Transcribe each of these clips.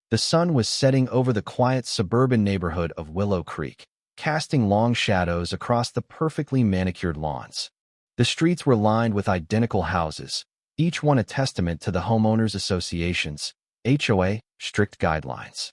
The sun was setting over the quiet suburban neighborhood of Willow Creek, casting long shadows across the perfectly manicured lawns. The streets were lined with identical houses, each one a testament to the homeowners association's HOA strict guidelines.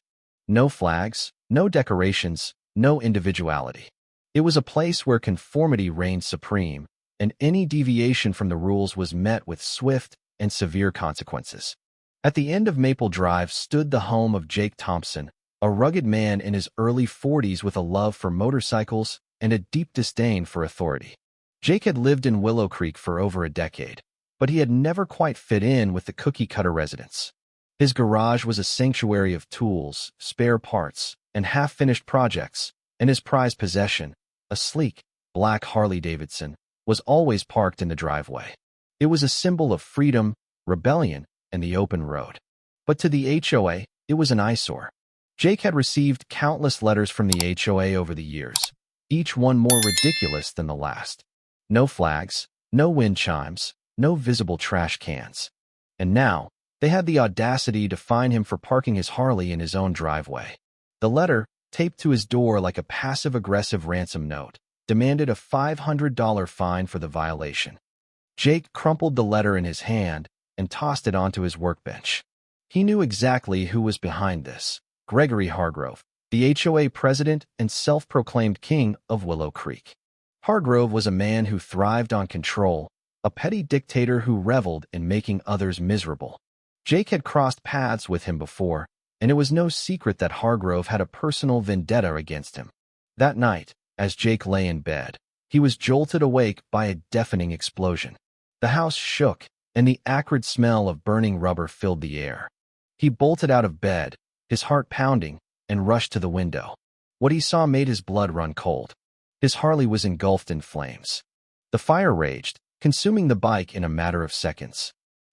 No flags, no decorations, no individuality. It was a place where conformity reigned supreme, and any deviation from the rules was met with swift and severe consequences. At the end of Maple Drive stood the home of Jake Thompson, a rugged man in his early 40s with a love for motorcycles and a deep disdain for authority. Jake had lived in Willow Creek for over a decade, but he had never quite fit in with the cookie-cutter residents. His garage was a sanctuary of tools, spare parts, and half-finished projects, and his prized possession, a sleek, black Harley-Davidson, was always parked in the driveway. It was a symbol of freedom, rebellion, and the open road. But to the HOA, it was an eyesore. Jake had received countless letters from the HOA over the years, each one more ridiculous than the last. No flags, no wind chimes, no visible trash cans. And now, they had the audacity to fine him for parking his Harley in his own driveway. The letter, taped to his door like a passive-aggressive ransom note, demanded a $500 fine for the violation. Jake crumpled the letter in his hand and tossed it onto his workbench. He knew exactly who was behind this: Gregory Hargrove, the HOA president and self-proclaimed king of Willow Creek. Hargrove was a man who thrived on control, a petty dictator who reveled in making others miserable. Jake had crossed paths with him before, and it was no secret that Hargrove had a personal vendetta against him. That night, as Jake lay in bed, he was jolted awake by a deafening explosion. The house shook, and the acrid smell of burning rubber filled the air. He bolted out of bed, his heart pounding, and rushed to the window. What he saw made his blood run cold. His Harley was engulfed in flames. The fire raged, consuming the bike in a matter of seconds.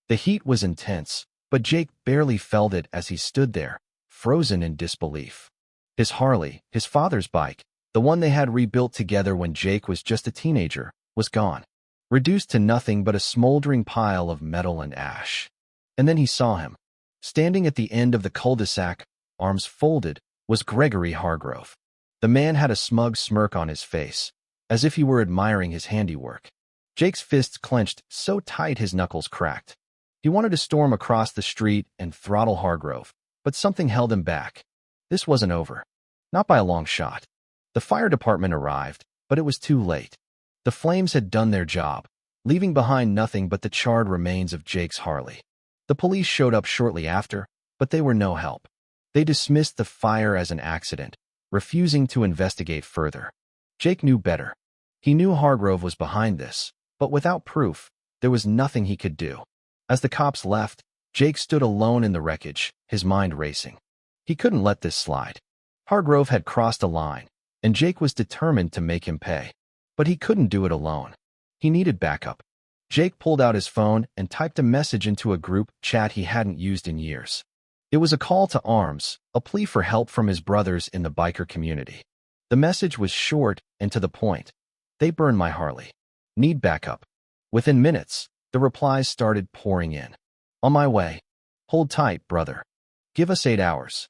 The heat was intense, but Jake barely felt it as he stood there, frozen in disbelief. His Harley, his father's bike, the one they had rebuilt together when Jake was just a teenager, was gone, reduced to nothing but a smoldering pile of metal and ash. And then he saw him. Standing at the end of the cul-de-sac, arms folded, was Gregory Hargrove. The man had a smug smirk on his face, as if he were admiring his handiwork. Jake's fists clenched so tight his knuckles cracked. He wanted to storm across the street and throttle Hargrove, but something held him back. This wasn't over. Not by a long shot. The fire department arrived, but it was too late. The flames had done their job, leaving behind nothing but the charred remains of Jake's Harley. The police showed up shortly after, but they were no help. They dismissed the fire as an accident, refusing to investigate further. Jake knew better. He knew Hargrove was behind this, but without proof, there was nothing he could do. As the cops left, Jake stood alone in the wreckage, his mind racing. He couldn't let this slide. Hargrove had crossed a line, and Jake was determined to make him pay. But he couldn't do it alone. He needed backup. Jake pulled out his phone and typed a message into a group chat he hadn't used in years. It was a call to arms, a plea for help from his brothers in the biker community. The message was short and to the point. "They burned my Harley. Need backup." Within minutes, the replies started pouring in. "On my way. Hold tight, brother. Give us 8 hours.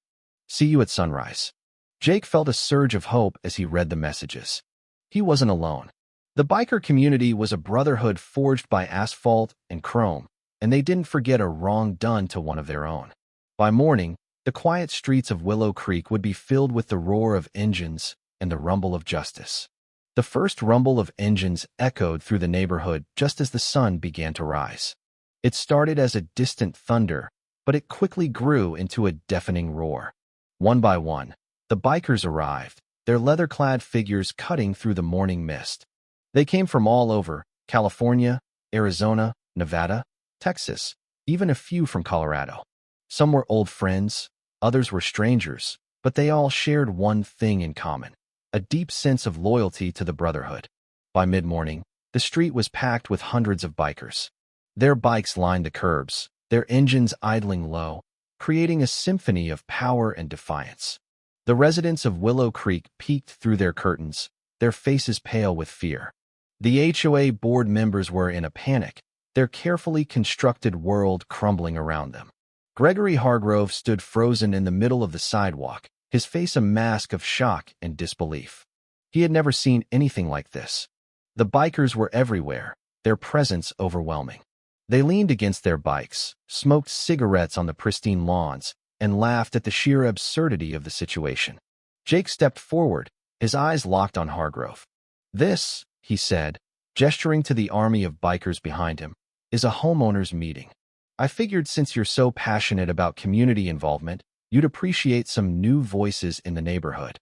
See you at sunrise." Jake felt a surge of hope as he read the messages. He wasn't alone. The biker community was a brotherhood forged by asphalt and chrome, and they didn't forget a wrong done to one of their own. By morning, the quiet streets of Willow Creek would be filled with the roar of engines and the rumble of justice. The first rumble of engines echoed through the neighborhood just as the sun began to rise. It started as a distant thunder, but it quickly grew into a deafening roar. One by one, the bikers arrived, their leather-clad figures cutting through the morning mist. They came from all over: California, Arizona, Nevada, Texas, even a few from Colorado. Some were old friends, others were strangers, but they all shared one thing in common: a deep sense of loyalty to the Brotherhood. By mid-morning, the street was packed with hundreds of bikers. Their bikes lined the curbs, their engines idling low, creating a symphony of power and defiance. The residents of Willow Creek peeked through their curtains, their faces pale with fear. The HOA board members were in a panic, their carefully constructed world crumbling around them. Gregory Hargrove stood frozen in the middle of the sidewalk, his face a mask of shock and disbelief. He had never seen anything like this. The bikers were everywhere, their presence overwhelming. They leaned against their bikes, smoked cigarettes on the pristine lawns, and laughed at the sheer absurdity of the situation. Jake stepped forward, his eyes locked on Hargrove. "This," he said, gesturing to the army of bikers behind him, "is a homeowners meeting. I figured since you're so passionate about community involvement, you'd appreciate some new voices in the neighborhood."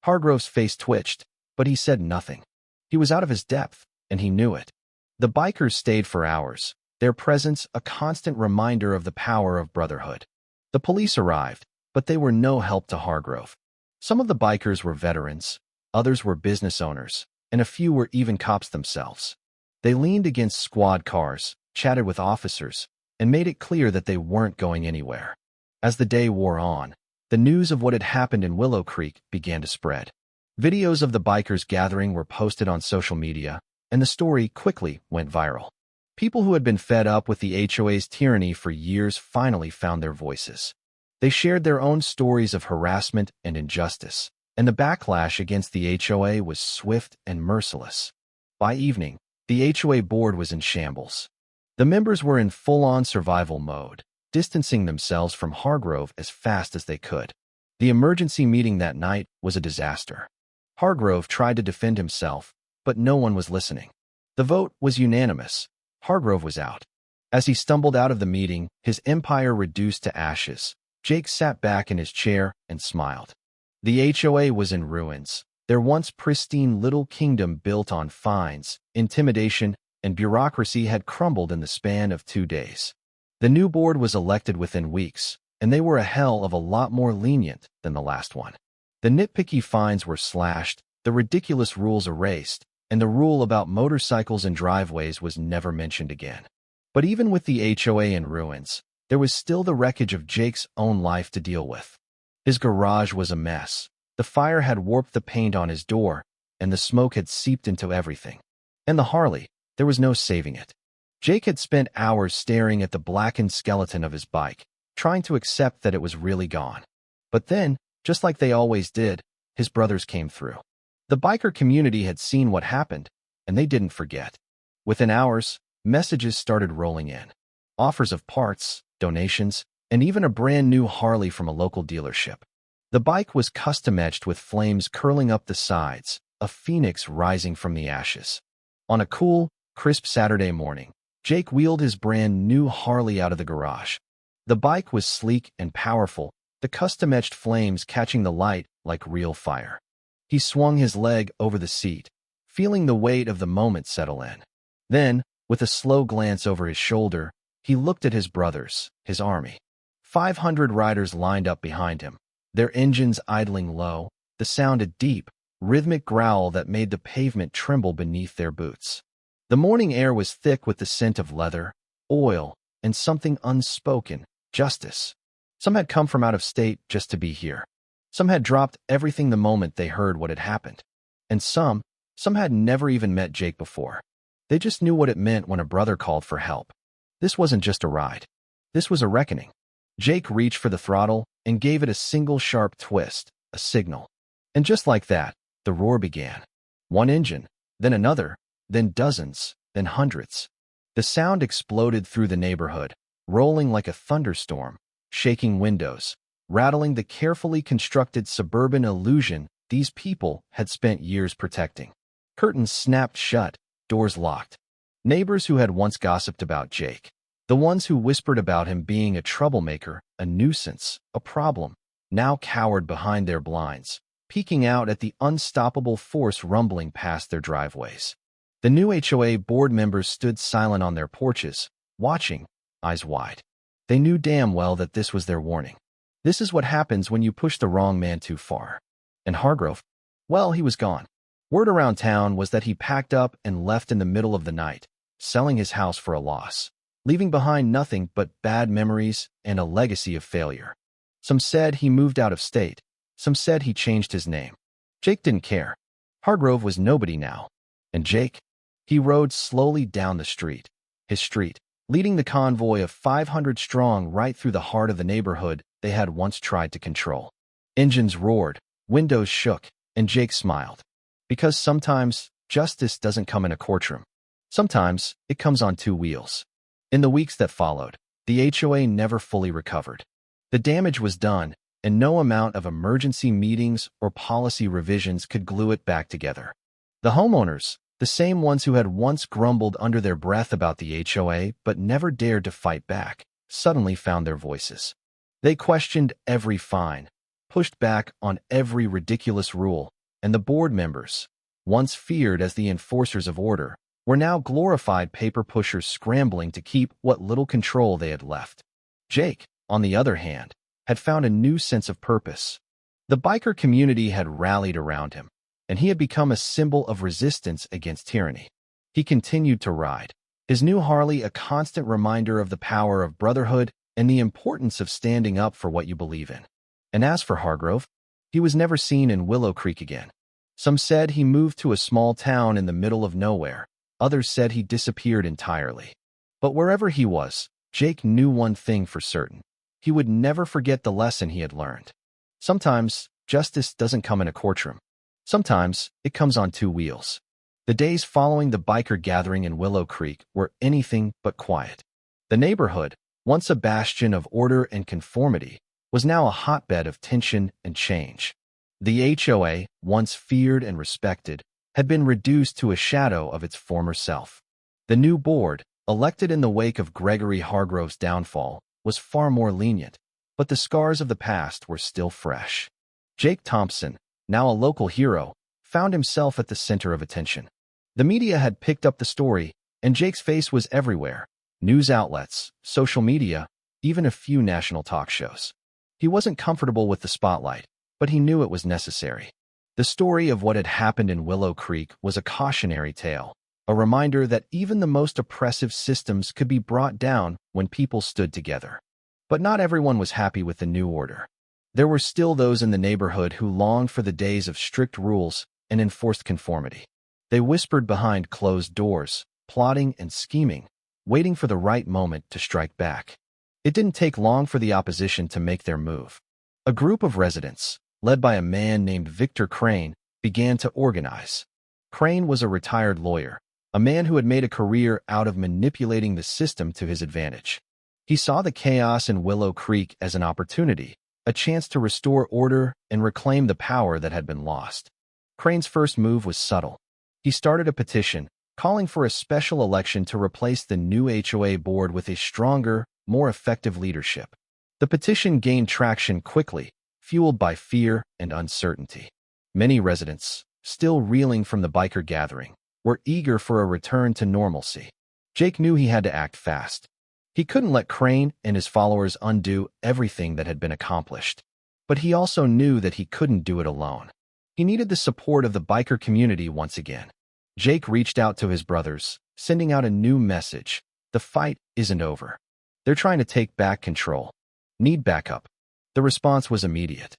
Hargrove's face twitched, but he said nothing. He was out of his depth, and he knew it. The bikers stayed for hours, their presence a constant reminder of the power of brotherhood. The police arrived, but they were no help to Hargrove. Some of the bikers were veterans, others were business owners, and a few were even cops themselves. They leaned against squad cars, chatted with officers, and made it clear that they weren't going anywhere. As the day wore on, the news of what had happened in Willow Creek began to spread. Videos of the bikers gathering were posted on social media, and the story quickly went viral. People who had been fed up with the HOA's tyranny for years finally found their voices. They shared their own stories of harassment and injustice, and the backlash against the HOA was swift and merciless. By evening, the HOA board was in shambles. The members were in full-on survival mode, distancing themselves from Hargrove as fast as they could. The emergency meeting that night was a disaster. Hargrove tried to defend himself, but no one was listening. The vote was unanimous. Hargrove was out. As he stumbled out of the meeting, his empire reduced to ashes. Jake sat back in his chair and smiled. The HOA was in ruins, their once pristine little kingdom built on fines, intimidation, and bureaucracy had crumbled in the span of 2 days. The new board was elected within weeks, and they were a hell of a lot more lenient than the last one. The nitpicky fines were slashed, the ridiculous rules erased, and the rule about motorcycles and driveways was never mentioned again. But even with the HOA in ruins, there was still the wreckage of Jake's own life to deal with. His garage was a mess. The fire had warped the paint on his door, and the smoke had seeped into everything. And the Harley, there was no saving it. Jake had spent hours staring at the blackened skeleton of his bike, trying to accept that it was really gone. But then, just like they always did, his brothers came through. The biker community had seen what happened, and they didn't forget. Within hours, messages started rolling in. Offers of parts, donations, and even a brand new Harley from a local dealership. The bike was custom-etched with flames curling up the sides, a phoenix rising from the ashes. On a cool, crisp Saturday morning, Jake wheeled his brand new Harley out of the garage. The bike was sleek and powerful, the custom-etched flames catching the light like real fire. He swung his leg over the seat, feeling the weight of the moment settle in. Then, with a slow glance over his shoulder, he looked at his brothers, his army. 500 riders lined up behind him, their engines idling low, the sound a deep, rhythmic growl that made the pavement tremble beneath their boots. The morning air was thick with the scent of leather, oil, and something unspoken, justice. Some had come from out of state just to be here. Some had dropped everything the moment they heard what had happened. And some had never even met Jake before. They just knew what it meant when a brother called for help. This wasn't just a ride. This was a reckoning. Jake reached for the throttle and gave it a single sharp twist, a signal. And just like that, the roar began. One engine, then another, then dozens, then hundreds. The sound exploded through the neighborhood, rolling like a thunderstorm, shaking windows, rattling the carefully constructed suburban illusion these people had spent years protecting. Curtains snapped shut, doors locked. Neighbors who had once gossiped about Jake, the ones who whispered about him being a troublemaker, a nuisance, a problem, now cowered behind their blinds, peeking out at the unstoppable force rumbling past their driveways. The new HOA board members stood silent on their porches, watching, eyes wide. They knew damn well that this was their warning. This is what happens when you push the wrong man too far. And Hargrove? Well, he was gone. Word around town was that he packed up and left in the middle of the night, selling his house for a loss, leaving behind nothing but bad memories and a legacy of failure. Some said he moved out of state. Some said he changed his name. Jake didn't care. Hargrove was nobody now. And Jake? He rode slowly down the street. His street. leading the convoy of 500 strong right through the heart of the neighborhood they had once tried to control. Engines roared, windows shook, and Jake smiled. Because sometimes justice doesn't come in a courtroom. Sometimes it comes on two wheels. In the weeks that followed, the HOA never fully recovered. The damage was done, and no amount of emergency meetings or policy revisions could glue it back together. The homeowners, the same ones who had once grumbled under their breath about the HOA but never dared to fight back, suddenly found their voices. They questioned every fine, pushed back on every ridiculous rule, and the board members, once feared as the enforcers of order, were now glorified paper pushers scrambling to keep what little control they had left. Jake, on the other hand, had found a new sense of purpose. The biker community had rallied around him, and he had become a symbol of resistance against tyranny. He continued to ride, his new Harley a constant reminder of the power of brotherhood and the importance of standing up for what you believe in. And as for Hargrove, he was never seen in Willow Creek again. Some said he moved to a small town in the middle of nowhere. Others said he disappeared entirely. But wherever he was, Jake knew one thing for certain. He would never forget the lesson he had learned. Sometimes, justice doesn't come in a courtroom. Sometimes, it comes on two wheels. The days following the biker gathering in Willow Creek were anything but quiet. The neighborhood, once a bastion of order and conformity, was now a hotbed of tension and change. The HOA, once feared and respected, had been reduced to a shadow of its former self. The new board, elected in the wake of Gregory Hargrove's downfall, was far more lenient, but the scars of the past were still fresh. Jake Thompson, now a local hero, found himself at the center of attention. The media had picked up the story, and Jake's face was everywhere. News outlets, social media, even a few national talk shows. He wasn't comfortable with the spotlight, but he knew it was necessary. The story of what had happened in Willow Creek was a cautionary tale, a reminder that even the most oppressive systems could be brought down when people stood together. But not everyone was happy with the new order. There were still those in the neighborhood who longed for the days of strict rules and enforced conformity. They whispered behind closed doors, plotting and scheming, waiting for the right moment to strike back. It didn't take long for the opposition to make their move. A group of residents, led by a man named Victor Crane, began to organize. Crane was a retired lawyer, a man who had made a career out of manipulating the system to his advantage. He saw the chaos in Willow Creek as an opportunity, a chance to restore order and reclaim the power that had been lost. Crane's first move was subtle. He started a petition, calling for a special election to replace the new HOA board with a stronger, more effective leadership. The petition gained traction quickly, fueled by fear and uncertainty. Many residents, still reeling from the biker gathering, were eager for a return to normalcy. Jake knew he had to act fast. He couldn't let Crane and his followers undo everything that had been accomplished. But he also knew that he couldn't do it alone. He needed the support of the biker community once again. Jake reached out to his brothers, sending out a new message. The fight isn't over. They're trying to take back control. Need backup. The response was immediate.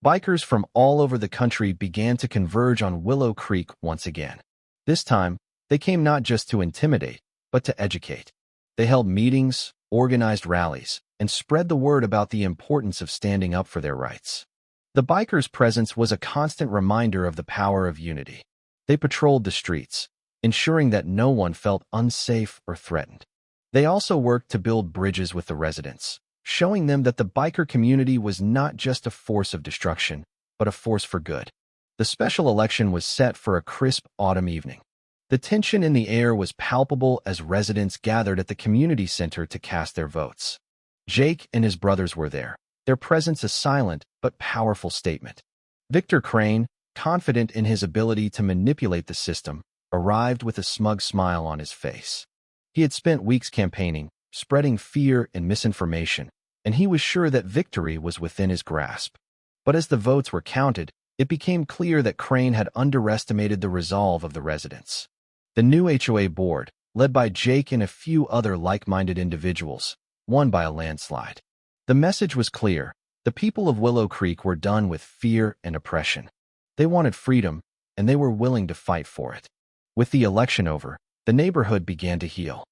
Bikers from all over the country began to converge on Willow Creek once again. This time, they came not just to intimidate, but to educate. They held meetings, organized rallies, and spread the word about the importance of standing up for their rights. The bikers' presence was a constant reminder of the power of unity. They patrolled the streets, ensuring that no one felt unsafe or threatened. They also worked to build bridges with the residents, showing them that the biker community was not just a force of destruction, but a force for good. The special election was set for a crisp autumn evening. The tension in the air was palpable as residents gathered at the community center to cast their votes. Jake and his brothers were there, their presence a silent but powerful statement. Victor Crane, confident in his ability to manipulate the system, arrived with a smug smile on his face. He had spent weeks campaigning, spreading fear and misinformation, and he was sure that victory was within his grasp. But as the votes were counted, it became clear that Crane had underestimated the resolve of the residents. The new HOA board, led by Jake and a few other like-minded individuals, won by a landslide. The message was clear. The people of Willow Creek were done with fear and oppression. They wanted freedom, and they were willing to fight for it. With the election over, the neighborhood began to heal.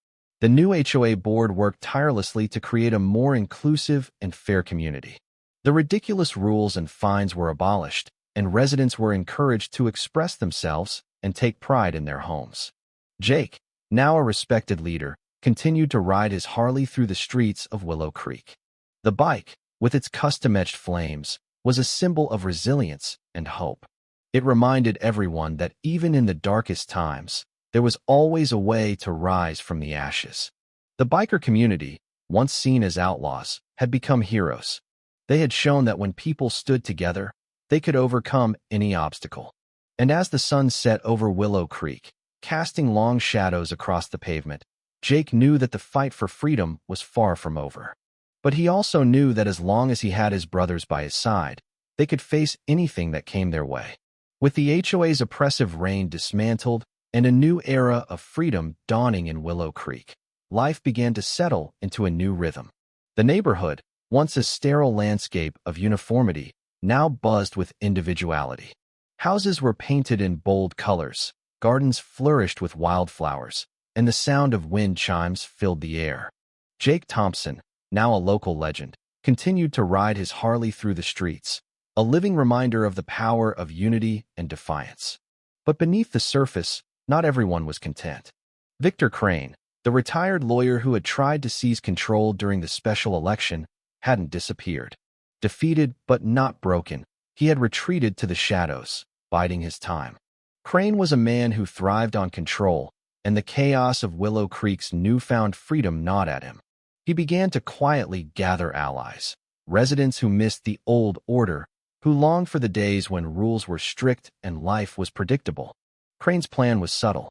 The new HOA board worked tirelessly to create a more inclusive and fair community. The ridiculous rules and fines were abolished, and residents were encouraged to express themselves and take pride in their homes. Jake, now a respected leader, continued to ride his Harley through the streets of Willow Creek. The bike, with its custom-etched flames, was a symbol of resilience and hope. It reminded everyone that even in the darkest times, there was always a way to rise from the ashes. The biker community, once seen as outlaws, had become heroes. They had shown that when people stood together, they could overcome any obstacle. And as the sun set over Willow Creek, casting long shadows across the pavement, Jake knew that the fight for freedom was far from over. But he also knew that as long as he had his brothers by his side, they could face anything that came their way. With the HOA's oppressive reign dismantled and a new era of freedom dawning in Willow Creek, life began to settle into a new rhythm. The neighborhood, once a sterile landscape of uniformity, now buzzed with individuality. Houses were painted in bold colors, gardens flourished with wildflowers, and the sound of wind chimes filled the air. Jake Thompson, now a local legend, continued to ride his Harley through the streets, a living reminder of the power of unity and defiance. But beneath the surface, not everyone was content. Victor Crane, the retired lawyer who had tried to seize control during the special election, hadn't disappeared. Defeated but not broken, he had retreated to the shadows, biding his time. Crane was a man who thrived on control, and the chaos of Willow Creek's newfound freedom gnawed at him. He began to quietly gather allies, residents who missed the old order, who longed for the days when rules were strict and life was predictable. Crane's plan was subtle.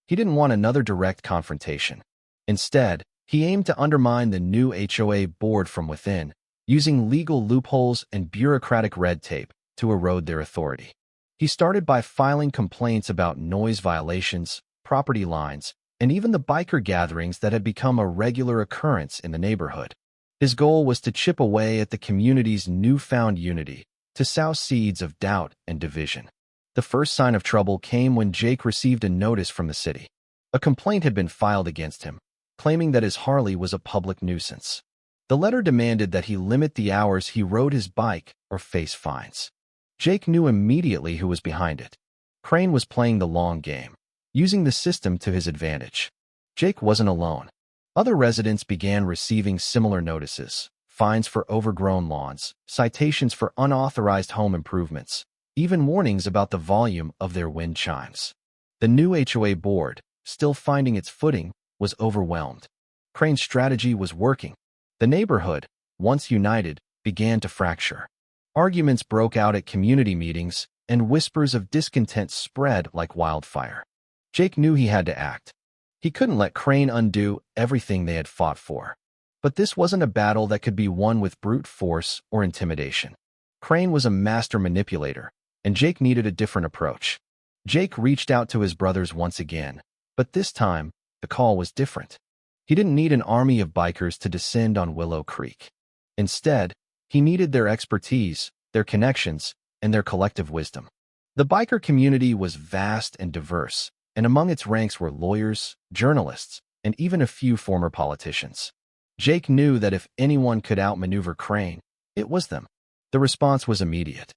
He didn't want another direct confrontation. Instead, he aimed to undermine the new HOA board from within, using legal loopholes and bureaucratic red tape to erode their authority. He started by filing complaints about noise violations, property lines, and even the biker gatherings that had become a regular occurrence in the neighborhood. His goal was to chip away at the community's newfound unity, to sow seeds of doubt and division. The first sign of trouble came when Jake received a notice from the city. A complaint had been filed against him, claiming that his Harley was a public nuisance. The letter demanded that he limit the hours he rode his bike or face fines. Jake knew immediately who was behind it. Crane was playing the long game, using the system to his advantage. Jake wasn't alone. Other residents began receiving similar notices, fines for overgrown lawns, citations for unauthorized home improvements, even warnings about the volume of their wind chimes. The new HOA board, still finding its footing, was overwhelmed. Crane's strategy was working. The neighborhood, once united, began to fracture. Arguments broke out at community meetings, and whispers of discontent spread like wildfire. Jake knew he had to act. He couldn't let Crane undo everything they had fought for. But this wasn't a battle that could be won with brute force or intimidation. Crane was a master manipulator, and Jake needed a different approach. Jake reached out to his brothers once again, but this time, the call was different. He didn't need an army of bikers to descend on Willow Creek. Instead, he needed their expertise, their connections, and their collective wisdom. The biker community was vast and diverse, and among its ranks were lawyers, journalists, and even a few former politicians. Jake knew that if anyone could outmaneuver Crane, it was them. The response was immediate.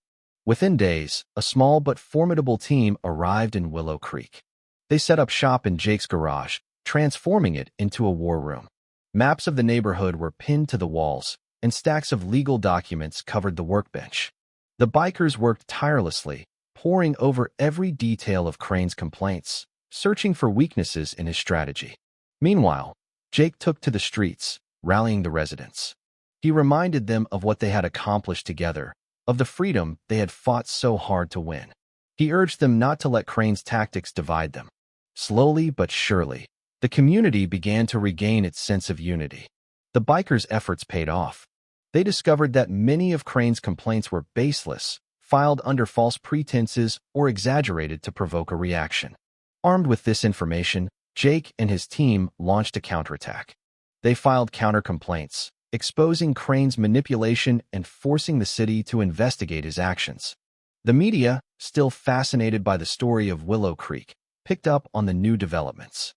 Within days, a small but formidable team arrived in Willow Creek. They set up shop in Jake's garage, transforming it into a war room. Maps of the neighborhood were pinned to the walls, and stacks of legal documents covered the workbench. The bikers worked tirelessly, poring over every detail of Crane's complaints, searching for weaknesses in his strategy. Meanwhile, Jake took to the streets, rallying the residents. He reminded them of what they had accomplished together, of the freedom they had fought so hard to win. He urged them not to let Crane's tactics divide them. Slowly but surely, the community began to regain its sense of unity. The bikers' efforts paid off. They discovered that many of Crane's complaints were baseless, filed under false pretenses, or exaggerated to provoke a reaction. Armed with this information, Jake and his team launched a counterattack. They filed counter-complaints, exposing Crane's manipulation and forcing the city to investigate his actions. The media, still fascinated by the story of Willow Creek, picked up on the new developments.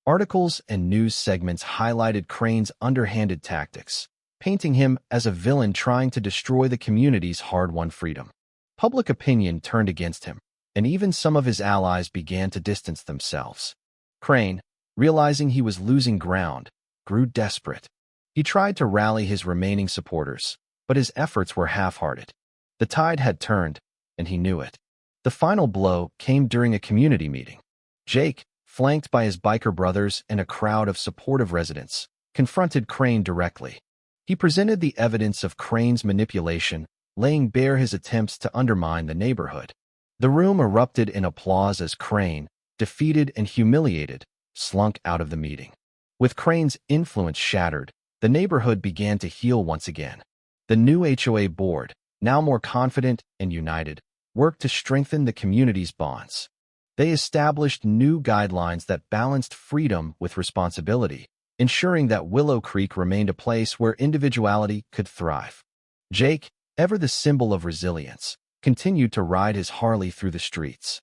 Articles and news segments highlighted Crane's underhanded tactics, painting him as a villain trying to destroy the community's hard-won freedom. Public opinion turned against him, and even some of his allies began to distance themselves. Crane, realizing he was losing ground, grew desperate. He tried to rally his remaining supporters, but his efforts were half-hearted. The tide had turned, and he knew it. The final blow came during a community meeting. Jake, flanked by his biker brothers and a crowd of supportive residents, confronted Crane directly. He presented the evidence of Crane's manipulation, laying bare his attempts to undermine the neighborhood. The room erupted in applause as Crane, defeated and humiliated, slunk out of the meeting. With Crane's influence shattered, the neighborhood began to heal once again. The new HOA board, now more confident and united, worked to strengthen the community's bonds. They established new guidelines that balanced freedom with responsibility, ensuring that Willow Creek remained a place where individuality could thrive. Jake, ever the symbol of resilience, continued to ride his Harley through the streets.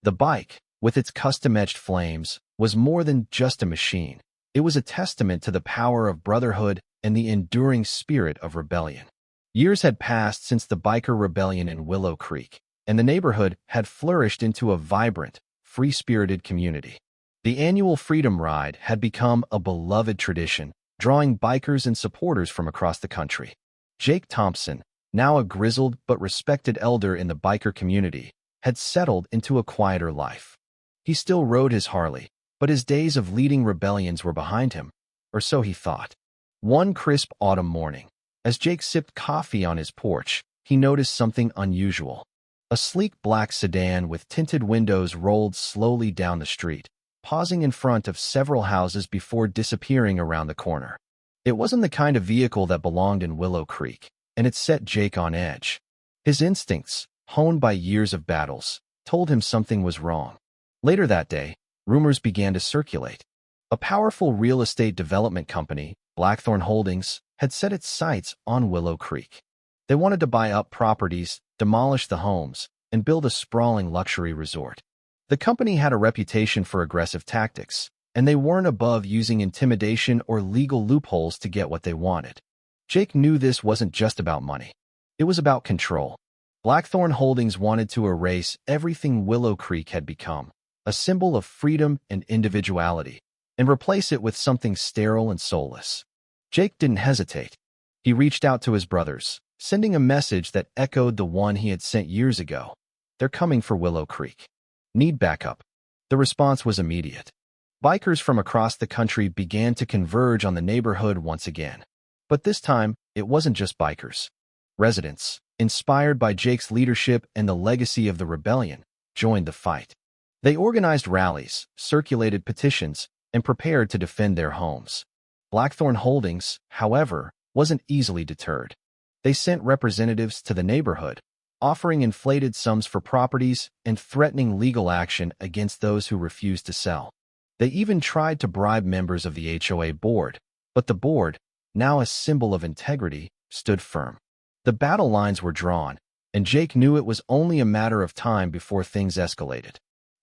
The bike, with its custom-etched flames, was more than just a machine. It was a testament to the power of brotherhood and the enduring spirit of rebellion. Years had passed since the biker rebellion in Willow Creek, and the neighborhood had flourished into a vibrant, free-spirited community. The annual Freedom Ride had become a beloved tradition, drawing bikers and supporters from across the country. Jake Thompson, now a grizzled but respected elder in the biker community, had settled into a quieter life. He still rode his Harley, but his days of leading rebellions were behind him, or so he thought. One crisp autumn morning, as Jake sipped coffee on his porch, he noticed something unusual. A sleek black sedan with tinted windows rolled slowly down the street, pausing in front of several houses before disappearing around the corner. It wasn't the kind of vehicle that belonged in Willow Creek, and it set Jake on edge. His instincts, honed by years of battles, told him something was wrong. Later that day, rumors began to circulate. A powerful real estate development company, Blackthorn Holdings, had set its sights on Willow Creek. They wanted to buy up properties, demolish the homes, and build a sprawling luxury resort. The company had a reputation for aggressive tactics, and they weren't above using intimidation or legal loopholes to get what they wanted. Jake knew this wasn't just about money. It was about control. Blackthorn Holdings wanted to erase everything Willow Creek had become, a symbol of freedom and individuality, and replace it with something sterile and soulless. Jake didn't hesitate. He reached out to his brothers, sending a message that echoed the one he had sent years ago. "They're coming for Willow Creek. Need backup." The response was immediate. Bikers from across the country began to converge on the neighborhood once again. But this time, it wasn't just bikers. Residents, inspired by Jake's leadership and the legacy of the rebellion, joined the fight. They organized rallies, circulated petitions, and prepared to defend their homes. Blackthorn Holdings, however, wasn't easily deterred. They sent representatives to the neighborhood, offering inflated sums for properties and threatening legal action against those who refused to sell. They even tried to bribe members of the HOA board, but the board, now a symbol of integrity, stood firm. The battle lines were drawn, and Jake knew it was only a matter of time before things escalated.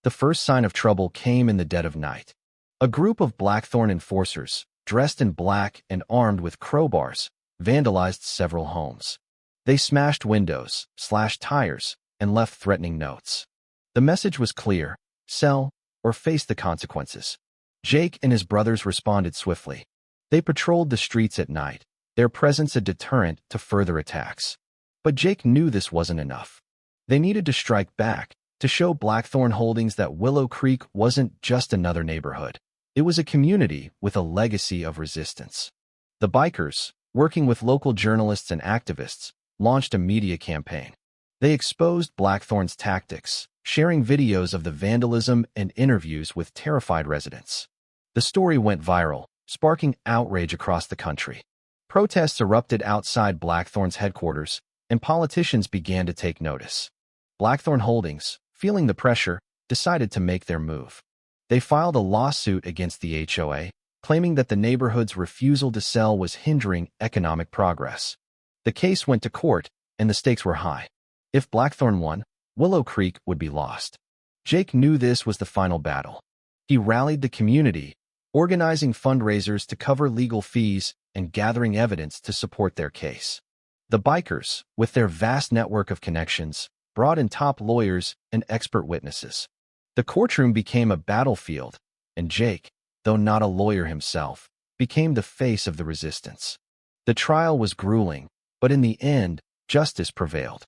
The first sign of trouble came in the dead of night. A group of Blackthorn enforcers, dressed in black and armed with crowbars, vandalized several homes. They smashed windows, slashed tires, and left threatening notes. The message was clear: sell or face the consequences. Jake and his brothers responded swiftly. They patrolled the streets at night, their presence a deterrent to further attacks. But Jake knew this wasn't enough. They needed to strike back, to show Blackthorn Holdings that Willow Creek wasn't just another neighborhood. It was a community with a legacy of resistance. The bikers, working with local journalists and activists, launched a media campaign. They exposed Blackthorn's tactics, sharing videos of the vandalism and interviews with terrified residents. The story went viral, sparking outrage across the country. Protests erupted outside Blackthorn's headquarters, and politicians began to take notice. Blackthorn Holdings, feeling the pressure, decided to make their move. They filed a lawsuit against the HOA, claiming that the neighborhood's refusal to sell was hindering economic progress. The case went to court, and the stakes were high. If Blackthorn won, Willow Creek would be lost. Jake knew this was the final battle. He rallied the community, organizing fundraisers to cover legal fees and gathering evidence to support their case. The bikers, with their vast network of connections, brought in top lawyers and expert witnesses. The courtroom became a battlefield, and Jake, though not a lawyer himself, became the face of the resistance. The trial was grueling, but in the end, justice prevailed.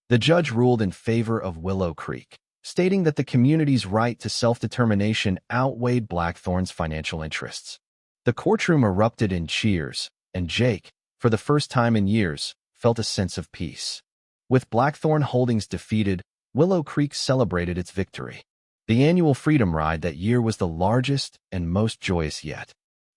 The judge ruled in favor of Willow Creek, stating that the community's right to self-determination outweighed Blackthorn's financial interests. The courtroom erupted in cheers, and Jake, for the first time in years, felt a sense of peace. With Blackthorn Holdings defeated, Willow Creek celebrated its victory. The annual Freedom Ride that year was the largest and most joyous yet.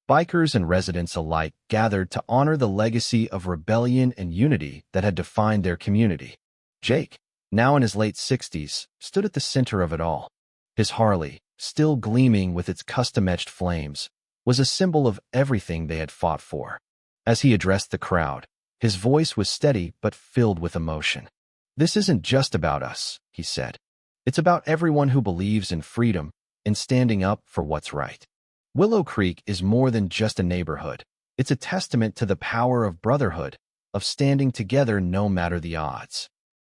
Bikers and residents alike gathered to honor the legacy of rebellion and unity that had defined their community. Jake, now in his late 60s, stood at the center of it all. His Harley, still gleaming with its custom-etched flames, was a symbol of everything they had fought for. As he addressed the crowd, his voice was steady but filled with emotion. "This isn't just about us," he said. "It's about everyone who believes in freedom and standing up for what's right." Willow Creek is more than just a neighborhood. It's a testament to the power of brotherhood, of standing together no matter the odds.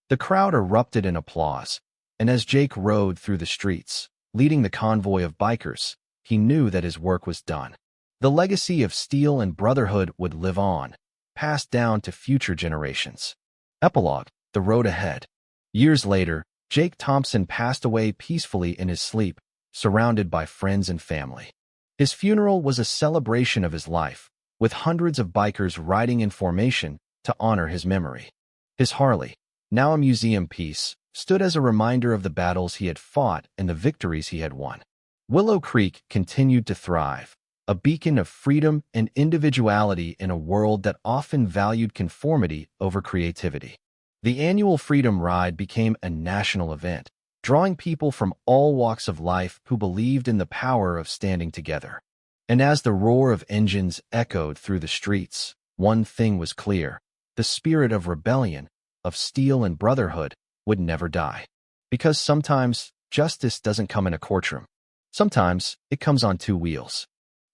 The crowd erupted in applause, and as Jake rode through the streets, leading the convoy of bikers, he knew that his work was done. The legacy of steel and brotherhood would live on, passed down to future generations. Epilogue: The road ahead. Years later, Jake Thompson passed away peacefully in his sleep, surrounded by friends and family. His funeral was a celebration of his life, with hundreds of bikers riding in formation to honor his memory. His Harley, now a museum piece, stood as a reminder of the battles he had fought and the victories he had won. Willow Creek continued to thrive, a beacon of freedom and individuality in a world that often valued conformity over creativity. The annual Freedom Ride became a national event, drawing people from all walks of life who believed in the power of standing together. And as the roar of engines echoed through the streets, one thing was clear: the spirit of rebellion, of steel and brotherhood, would never die. Because sometimes justice doesn't come in a courtroom. Sometimes it comes on two wheels.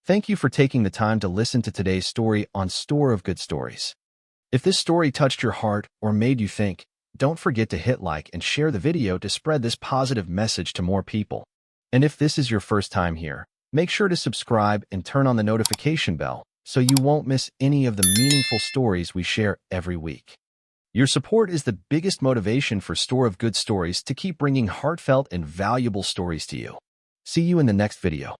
Thank you for taking the time to listen to today's story on Store of Good Stories. If this story touched your heart or made you think, don't forget to hit like and share the video to spread this positive message to more people. And if this is your first time here, make sure to subscribe and turn on the notification bell so you won't miss any of the meaningful stories we share every week. Your support is the biggest motivation for Store of Good Stories to keep bringing heartfelt and valuable stories to you. See you in the next video.